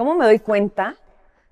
¿Cómo me doy cuenta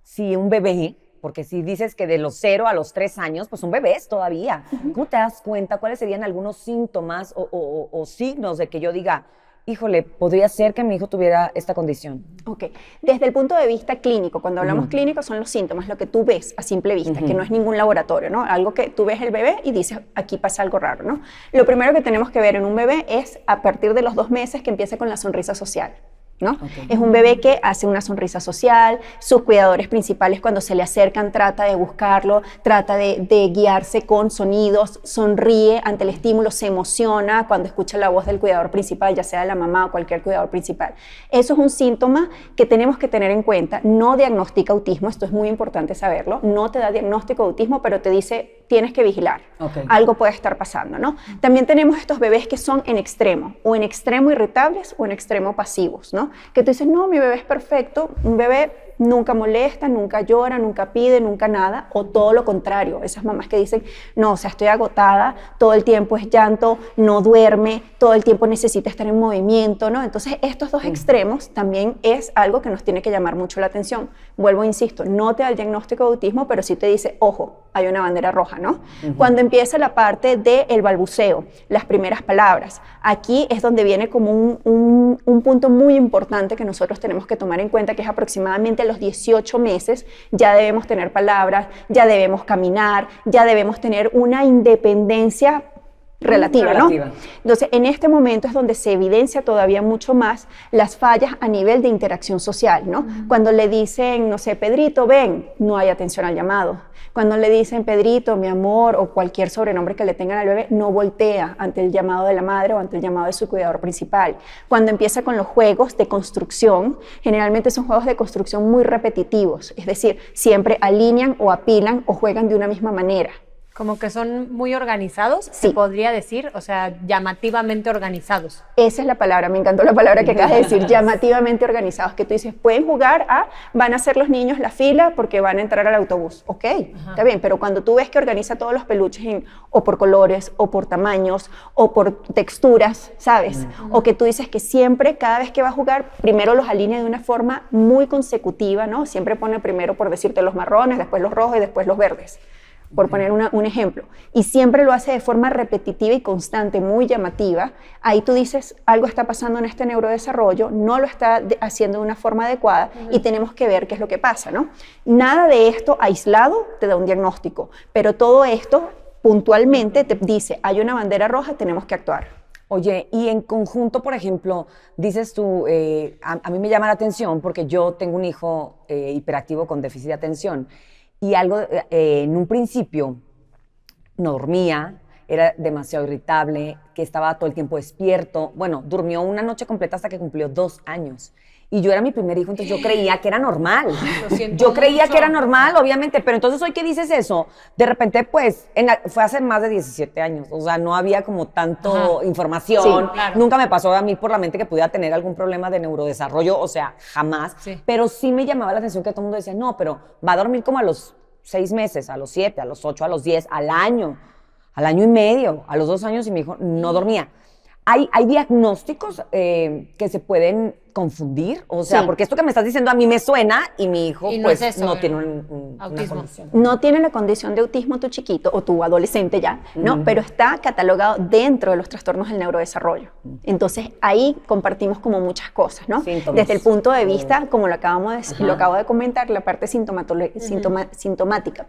si un bebé, porque si dices que de los 0 a los 3 años, pues son bebés todavía, ¿cómo te das cuenta? ¿Cuáles serían algunos síntomas o signos de que yo diga, híjole, podría ser que mi hijo tuviera esta condición? Ok, desde el punto de vista clínico, cuando hablamos clínico son los síntomas, lo que tú ves a simple vista, que no es ningún laboratorio, ¿no? Algo que tú ves el bebé y dices, aquí pasa algo raro, ¿no? Lo primero que tenemos que ver en un bebé es a partir de los 2 meses que empiece con la sonrisa social, ¿no? Okay. Es un bebé que hace una sonrisa social, sus cuidadores principales cuando se le acercan trata de buscarlo, trata de guiarse con sonidos, sonríe ante el estímulo, se emociona cuando escucha la voz del cuidador principal, ya sea de la mamá o cualquier cuidador principal. Eso es un síntoma que tenemos que tener en cuenta. No diagnostica autismo, esto es muy importante saberlo, no te da diagnóstico de autismo, pero te dice tienes que vigilar, algo puede estar pasando, ¿no? También tenemos estos bebés que son en extremo, o en extremo irritables o en extremo pasivos, ¿no? Que tú dices, no, mi bebé es perfecto, un bebé nunca molesta, nunca llora, nunca pide, nunca nada, o todo lo contrario, esas mamás que dicen, no, o sea, estoy agotada, todo el tiempo es llanto, no duerme, todo el tiempo necesita estar en movimiento, ¿no? Entonces, estos dos extremos también es algo que nos tiene que llamar mucho la atención. Vuelvo, insisto, no te da el diagnóstico de autismo, pero sí te dice, ojo, hay una bandera roja, ¿no? Cuando empieza la parte del balbuceo, las primeras palabras, aquí es donde viene como un punto muy importante que nosotros tenemos que tomar en cuenta, que es aproximadamente a los 18 meses ya debemos tener palabras, ya debemos caminar, ya debemos tener una independencia relativa, ¿no? Entonces, en este momento es donde se evidencia todavía mucho más las fallas a nivel de interacción social, ¿no? Cuando le dicen, no sé, Pedrito, ven, no hay atención al llamado. Cuando le dicen Pedrito, mi amor, o cualquier sobrenombre que le tengan al bebé, no voltea ante el llamado de la madre o ante el llamado de su cuidador principal. Cuando empieza con los juegos de construcción, generalmente son juegos de construcción muy repetitivos, es decir, siempre alinean o apilan o juegan de una misma manera. Como que son muy organizados, sí. Se podría decir, o sea, llamativamente organizados. Esa es la palabra, me encantó la palabra que acabas de decir, llamativamente organizados, que tú dices, pueden jugar van a hacer los niños la fila porque van a entrar al autobús. Ok, está bien, pero cuando tú ves que organiza todos los peluches o por colores, o por tamaños, o por texturas, ¿sabes? O que tú dices que siempre, cada vez que va a jugar, primero los alinea de una forma muy consecutiva, ¿no? Siempre pone primero, por decirte, los marrones, después los rojos y después los verdes. Por poner un ejemplo, y siempre lo hace de forma repetitiva y constante, muy llamativa, ahí tú dices, algo está pasando en este neurodesarrollo, no lo está haciendo de una forma adecuada y tenemos que ver qué es lo que pasa, ¿no? Nada de esto aislado te da un diagnóstico, pero todo esto puntualmente te dice, hay una bandera roja, tenemos que actuar. Oye, y en conjunto, por ejemplo, dices tú, a mí me llama la atención porque yo tengo un hijo hiperactivo con déficit de atención. Y algo, en un principio, no dormía, era demasiado irritable, que estaba todo el tiempo despierto. Bueno, durmió una noche completa hasta que cumplió 2 años. Y yo era mi primer hijo, entonces yo creía que era normal. Yo creía que era normal, obviamente, pero entonces hoy que dices eso, de repente, pues, fue hace más de 17 años, o sea, no había como tanto información. Sí, claro. Nunca me pasó a mí por la mente que pudiera tener algún problema de neurodesarrollo, o sea, jamás. Sí. Pero sí me llamaba la atención que todo el mundo decía, no, pero va a dormir como a los 6 meses, a los 7, a los 8, a los 10, al año y medio, a los 2 años y mi hijo no dormía. ¿Hay diagnósticos que se pueden confundir? O sea, porque esto que me estás diciendo a mí me suena y mi hijo no pues es eso, no tiene una condición. No tiene la condición de autismo tu chiquito o tu adolescente ya, ¿no? Pero está catalogado dentro de los trastornos del neurodesarrollo. Entonces, ahí compartimos como muchas cosas, ¿no? Síntomas. Desde el punto de vista, como lo acabo de comentar, la parte sintomática,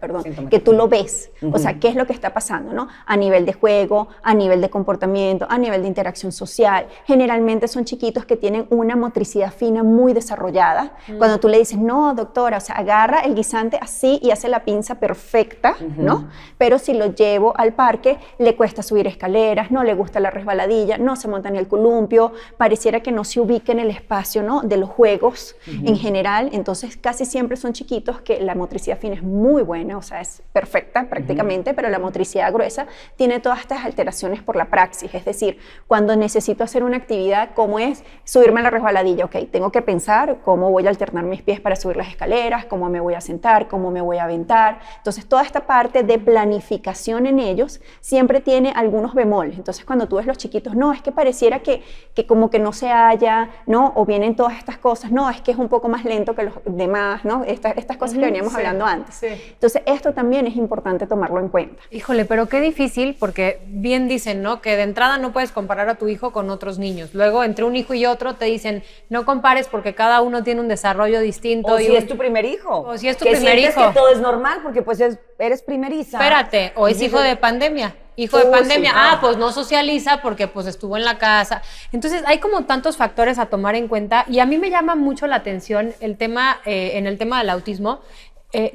que tú lo ves. O sea, ¿qué es lo que está pasando, no? A nivel de juego, a nivel de comportamiento, a nivel de interacción social. Generalmente son chiquitos que tienen una motricidad fina muy desarrollada. Cuando tú le dices, no, doctora, o sea, agarra el guisante así y hace la pinza perfecta, ¿no? Pero si lo llevo al parque, le cuesta subir escaleras, no le gusta la resbaladilla, no se monta en el columpio, pareciera que no se ubica en el espacio, ¿no? De los juegos en general. Entonces, casi siempre son chiquitos que la motricidad fina es muy buena, o sea, es perfecta prácticamente, pero la motricidad gruesa tiene todas estas alteraciones por la praxis. Es decir, cuando necesito hacer una actividad como es subirme a la resbaladilla, ok, tengo que pensar cómo voy a alternar mis pies para subir las escaleras, cómo me voy a sentar, cómo cómo me voy a aventar. Entonces, toda esta parte de planificación en ellos siempre tiene algunos bemoles. Entonces, cuando tú ves los chiquitos, no, es que pareciera que como que no se halla, ¿no? O vienen todas estas cosas, no, es que es un poco más lento que los demás, ¿no? Estas cosas que veníamos hablando antes. Sí. Entonces, esto también es importante tomarlo en cuenta. Híjole, pero qué difícil, porque bien dicen, ¿no? Que de entrada no puedes comparar a tu hijo con otros niños. Luego, entre un hijo y otro, te dicen, no compares porque cada uno tiene un desarrollo distinto. O si es tu primer hijo. O si es tu que primer sientes hijo. que todo es normal porque pues eres primeriza. Espérate, o es Y hijo dices, de pandemia. Hijo de sí, pandemia, ah. pues no socializa porque pues estuvo en la casa. Entonces hay como tantos factores a tomar en cuenta y a mí me llama mucho la atención el tema, en el tema del autismo,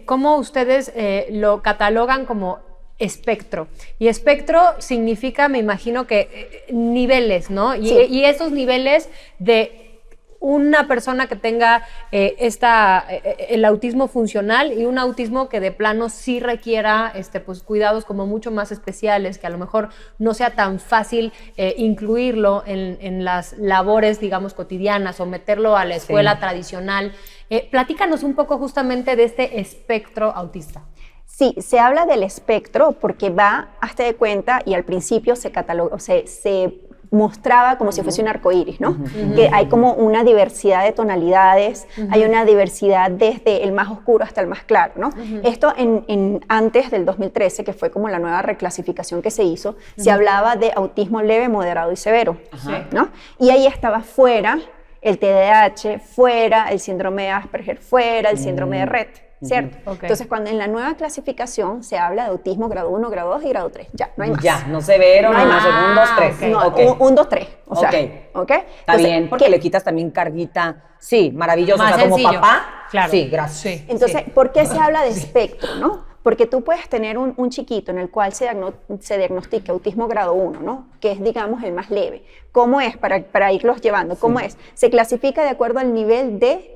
cómo ustedes lo catalogan como espectro. Y espectro significa, me imagino que niveles, ¿no? Y, Sí. y esos niveles de una persona que tenga el autismo funcional y un autismo que de plano sí requiera pues, cuidados como mucho más especiales, que a lo mejor no sea tan fácil incluirlo en las labores, digamos, cotidianas o meterlo a la escuela tradicional. Platícanos un poco justamente de este espectro autista. Sí, se habla del espectro porque va, hazte de cuenta, y al principio se mostraba como si fuese un arco iris, ¿no? Que hay como una diversidad de tonalidades, hay una diversidad desde el más oscuro hasta el más claro, ¿no? Esto antes del 2013, que fue como la nueva reclasificación que se hizo, se hablaba de autismo leve, moderado y severo, ¿no? Y ahí estaba fuera el TDAH, fuera el síndrome de Asperger, fuera el síndrome de Rett, ¿cierto? Okay. Entonces, cuando en la nueva clasificación se habla de autismo grado 1, grado 2 y grado 3, ya, no hay más. Ya, no severo, No hay no más. segundo, 3. ok. No, Ok. 1, 2, 3. O sea, Ok. ¿ok? Está Entonces, bien, porque ¿qué? le quitas también carguita. Sí, maravilloso. Más o sea, como sencillo. papá. Claro. Sí, gracias. Sí. Entonces, ¿por qué se habla de espectro, no? Porque tú puedes tener un chiquito en el cual se diagnostica autismo grado 1, ¿no? Que es, digamos, el más leve. ¿Cómo es? Para irlos llevando. ¿Cómo es? Se clasifica de acuerdo al nivel de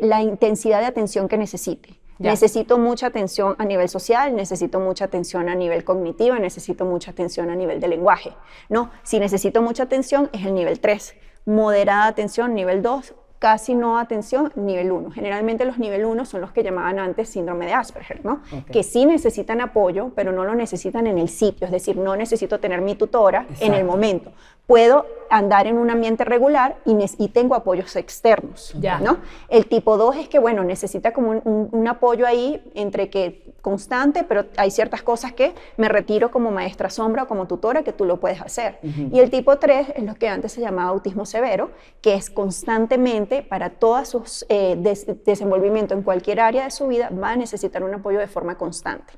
la intensidad de atención que necesite. Ya. Necesito mucha atención a nivel social, necesito mucha atención a nivel cognitivo, necesito mucha atención a nivel de lenguaje, ¿no? Si necesito mucha atención es el nivel 3, moderada atención, nivel 2, casi no atención, nivel 1. Generalmente los nivel 1 son los que llamaban antes síndrome de Asperger, ¿no? Ok. Que sí necesitan apoyo, pero no lo necesitan en el sitio, es decir, no necesito tener mi tutora en el Exacto. momento. Puedo andar en un ambiente regular y tengo apoyos externos, Ya. ¿no? El tipo 2 es que, bueno, necesita como un apoyo ahí entre que constante, pero hay ciertas cosas que me retiro como maestra sombra o como tutora que tú lo puedes hacer. Y el tipo 3 es lo que antes se llamaba autismo severo, que es constantemente para todos sus desenvolvimiento en cualquier área de su vida va a necesitar un apoyo de forma constante.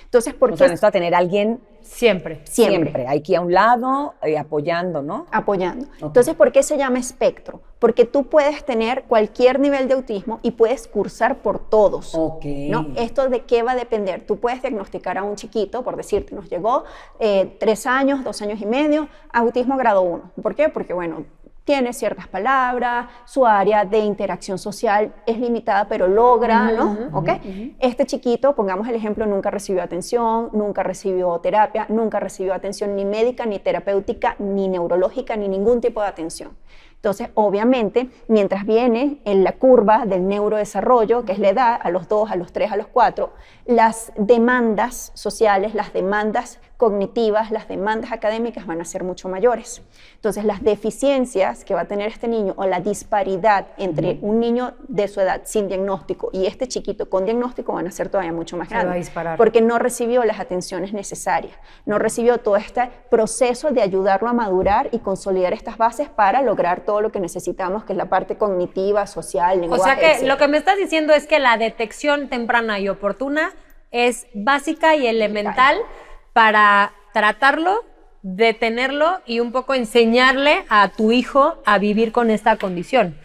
Entonces, ¿por O qué? sea, necesita tener a alguien Siempre. Siempre. Hay que ir a un lado apoyando, ¿no? Apoyando. Ok. Entonces, ¿por qué se llama espectro? Porque tú puedes tener cualquier nivel de autismo y puedes cursar por todos. Ok. ¿No? ¿Esto de qué va a depender? Tú puedes diagnosticar a un chiquito, por decirte, nos llegó 3 años, 2 años y medio, autismo grado 1. ¿Por qué? Porque, bueno, tiene ciertas palabras, su área de interacción social es limitada, pero logra, ¿no? ¿Ok? Este chiquito, pongamos el ejemplo, nunca recibió atención, nunca recibió terapia, nunca recibió atención ni médica, ni terapéutica, ni neurológica, ni ningún tipo de atención. Entonces, obviamente, mientras viene en la curva del neurodesarrollo, que es la edad, a los 2, a los 3, a los 4, las demandas sociales, las demandas cognitivas, las demandas académicas van a ser mucho mayores. Entonces, las deficiencias que va a tener este niño o la disparidad entre un niño de su edad sin diagnóstico y este chiquito con diagnóstico van a ser todavía mucho más Se va a grandes. disparar. Porque no recibió las atenciones necesarias, no recibió todo este proceso de ayudarlo a madurar y consolidar estas bases para lograr todo lo que necesitamos, que es la parte cognitiva, social, O lenguaje, sea que etcétera. lo que me estás diciendo es que la detección temprana y oportuna es básica y elemental para tratarlo, detenerlo y un poco enseñarle a tu hijo a vivir con esta condición.